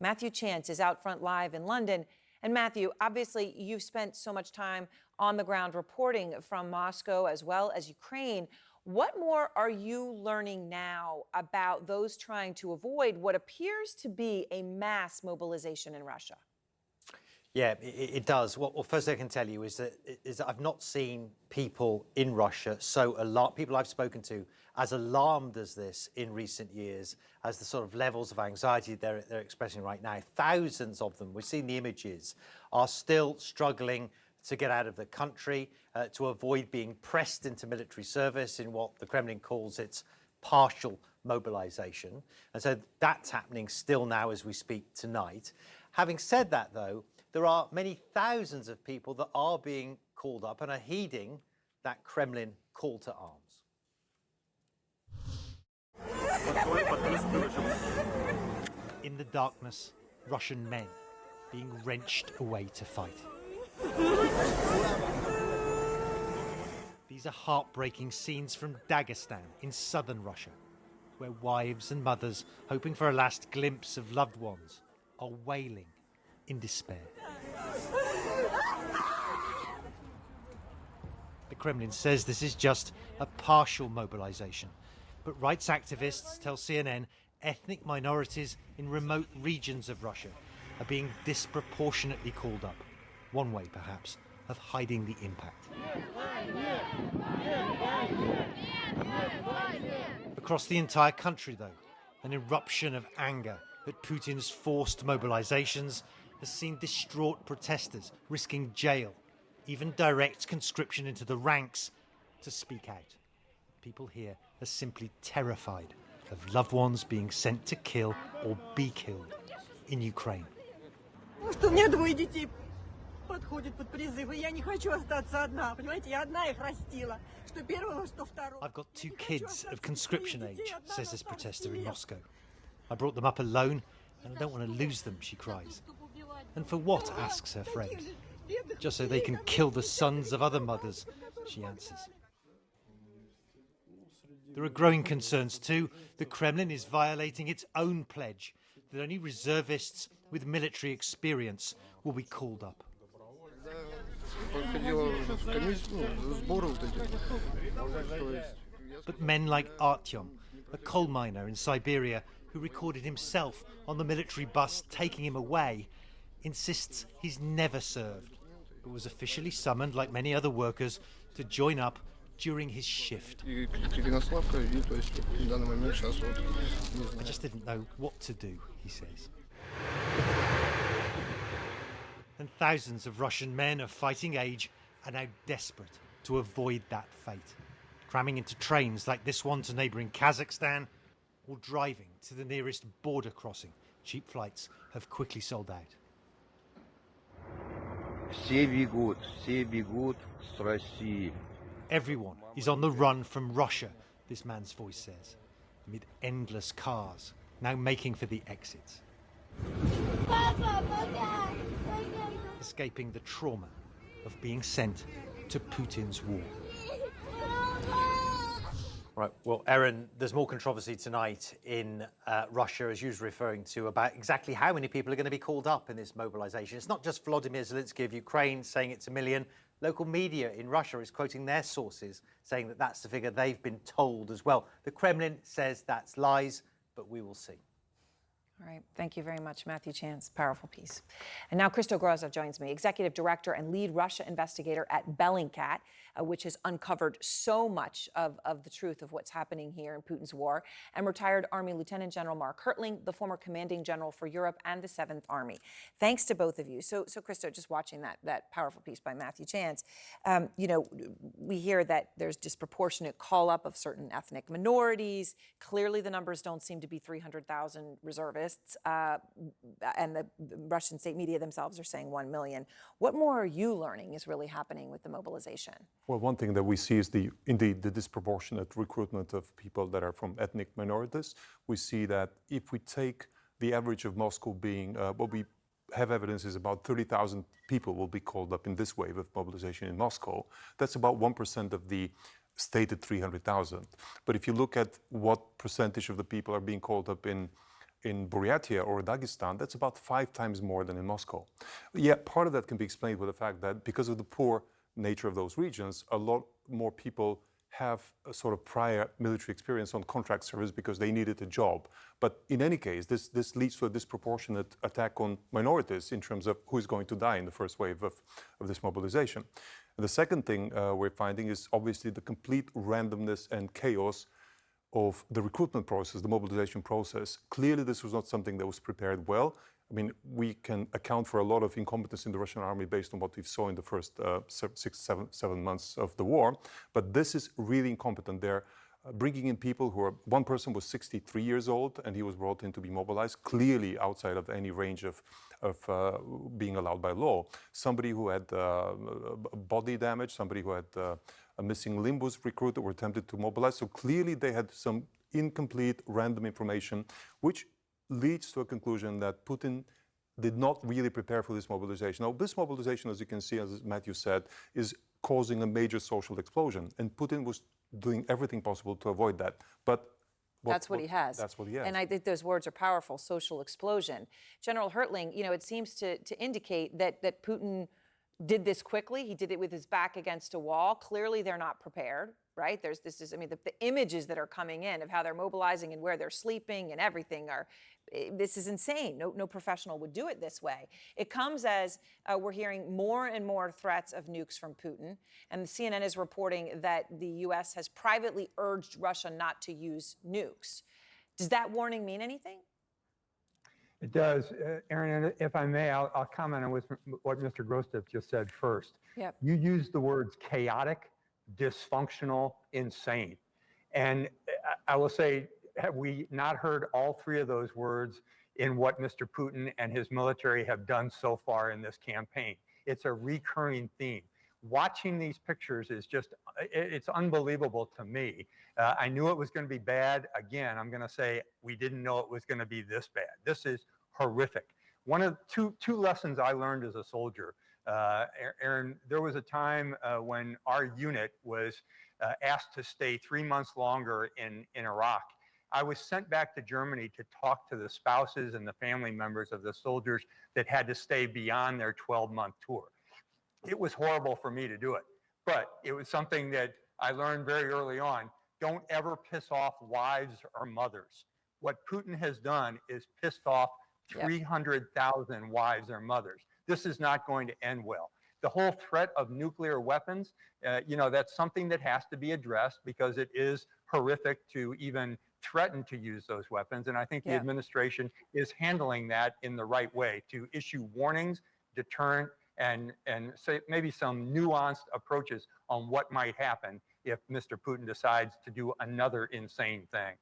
Matthew Chance is out front live in London. And Matthew, obviously, you've spent so much time on the ground reporting from Moscow as well as Ukraine. What more are you learning now about those trying to avoid what appears to be a mass mobilization in Russia? Yeah, it does. Well, first I can tell you is that I've not seen people in Russia so alarmed, people I've spoken to, as alarmed as this in recent years, as the sort of levels of anxiety they're expressing right now. Thousands of them, we've seen the images, are still struggling to get out of the country, to avoid being pressed into military service in what the Kremlin calls its partial mobilization. And so that's happening still now as we speak tonight. Having said that, though, there are many thousands of people that are being called up and are heeding that Kremlin call to arms. In the darkness, Russian men being wrenched away to fight. These are heartbreaking scenes from Dagestan in southern Russia, where wives and mothers, hoping for a last glimpse of loved ones, are wailing in despair. The Kremlin says this is just a partial mobilization, but rights activists tell CNN ethnic minorities in remote regions of Russia are being disproportionately called up. One way, perhaps, of hiding the impact. Across the entire country, though, an eruption of anger at Putin's forced mobilizations has seen distraught protesters risking jail, even direct conscription into the ranks, to speak out. People here are simply terrified of loved ones being sent to kill or be killed in Ukraine. I've got two kids of conscription age, says this protester in Moscow. I brought them up alone and I don't want to lose them, she cries. And for what, asks her friend. Just so they can kill the sons of other mothers, she answers. There are growing concerns too. The Kremlin is violating its own pledge that only reservists with military experience will be called up. But men like Artyom, a coal miner in Siberia who recorded himself on the military bus taking him away, insists he's never served, but was officially summoned, like many other workers, to join up during his shift. I just didn't know what to do, he says. And thousands of Russian men of fighting age are now desperate to avoid that fate, cramming into trains like this one to neighbouring Kazakhstan, or driving to the nearest border crossing. Cheap flights have quickly sold out. Everyone is on the run from Russia, this man's voice says, amid endless cars, now making for the exits. Escaping the trauma of being sent to Putin's war. Right, well, Erin, there's more controversy tonight in Russia, as you were referring to, about exactly how many people are going to be called up in this mobilization. It's not just Volodymyr Zelensky of Ukraine saying it's 1 million. Local media in Russia is quoting their sources, saying that that's the figure they've been told as well. The Kremlin says that's lies, but we will see. All right. Thank you very much, Matthew Chance. Powerful piece. And now Christo Groza joins me, executive director and lead Russia investigator at Bellingcat, which has uncovered so much of the truth of what's happening here in Putin's war, and retired Army Lieutenant General Mark Hertling, the former commanding general for Europe and the 7th Army. Thanks to both of you. So Christo, just watching that powerful piece by Matthew Chance, we hear that there's disproportionate call-up of certain ethnic minorities. Clearly, the numbers don't seem to be 300,000 reservists. And the Russian state media themselves are saying 1 million. What more are you learning is really happening with the mobilization? Well, one thing that we see is indeed the disproportionate recruitment of people that are from ethnic minorities. We see that if we take the average of Moscow being, what we have evidence is about 30,000 people will be called up in this wave of mobilization in Moscow. That's about 1% of the stated 300,000. But if you look at what percentage of the people are being called up in in Buryatia or Dagestan, that's about 5 times more than in Moscow. Yeah, part of that can be explained with the fact that because of the poor nature of those regions, a lot more people have a sort of prior military experience on contract service because they needed a job. But in any case, this leads to a disproportionate attack on minorities in terms of who is going to die in the first wave of this mobilization. And the second thing we're finding is obviously the complete randomness and chaos of the recruitment process, the mobilization process. Clearly, this was not something that was prepared well. I mean, we can account for a lot of incompetence in the Russian army based on what we saw in the first 7 months of the war. But this is really incompetent. They're bringing in people who are, one person was 63 years old and he was brought in to be mobilized, clearly outside of any range of being allowed by law. Somebody who had body damage, somebody who had a missing limb was recruited or attempted to mobilize. So clearly they had some incomplete random information, which leads to a conclusion that Putin did not really prepare for this mobilization. Now, this mobilization, as you can see, as Matthew said, is causing a major social explosion. And Putin was doing everything possible to avoid that. But that's what he has. That's what he has. And I think those words are powerful, social explosion. General Hertling, it seems to indicate that Putin did this quickly. He did it with his back against a wall. Clearly, they're not prepared, right? The images that are coming in of how they're mobilizing and where they're sleeping and everything this is insane. No professional would do it this way. It comes as we're hearing more and more threats of nukes from Putin. And the CNN is reporting that the U.S. has privately urged Russia not to use nukes. Does that warning mean anything? It does. Erin, and if I may, I'll comment on what Mr. Grostov just said first. Yep. You used the words chaotic, dysfunctional, insane. And I will say, have we not heard all three of those words in what Mr. Putin and his military have done so far in this campaign? It's a recurring theme. Watching these pictures is just, it's unbelievable to me. I knew it was going to be bad. Again, I'm going to say we didn't know it was going to be this bad. This is horrific. One of two lessons I learned as a soldier, Erin, there was a time when our unit was asked to stay 3 months longer in Iraq. I was sent back to Germany to talk to the spouses and the family members of the soldiers that had to stay beyond their 12-month tour. It was horrible for me to do it, but it was something that I learned very early on. Don't ever piss off wives or mothers. What Putin has done is pissed off 300,000 wives or mothers. This is not going to end well. The whole threat of nuclear weapons, that's something that has to be addressed because it is horrific to even threaten to use those weapons. And I think the administration is handling that in the right way to issue warnings, deterrent, and say maybe some nuanced approaches on what might happen if Mr. Putin decides to do another insane thing.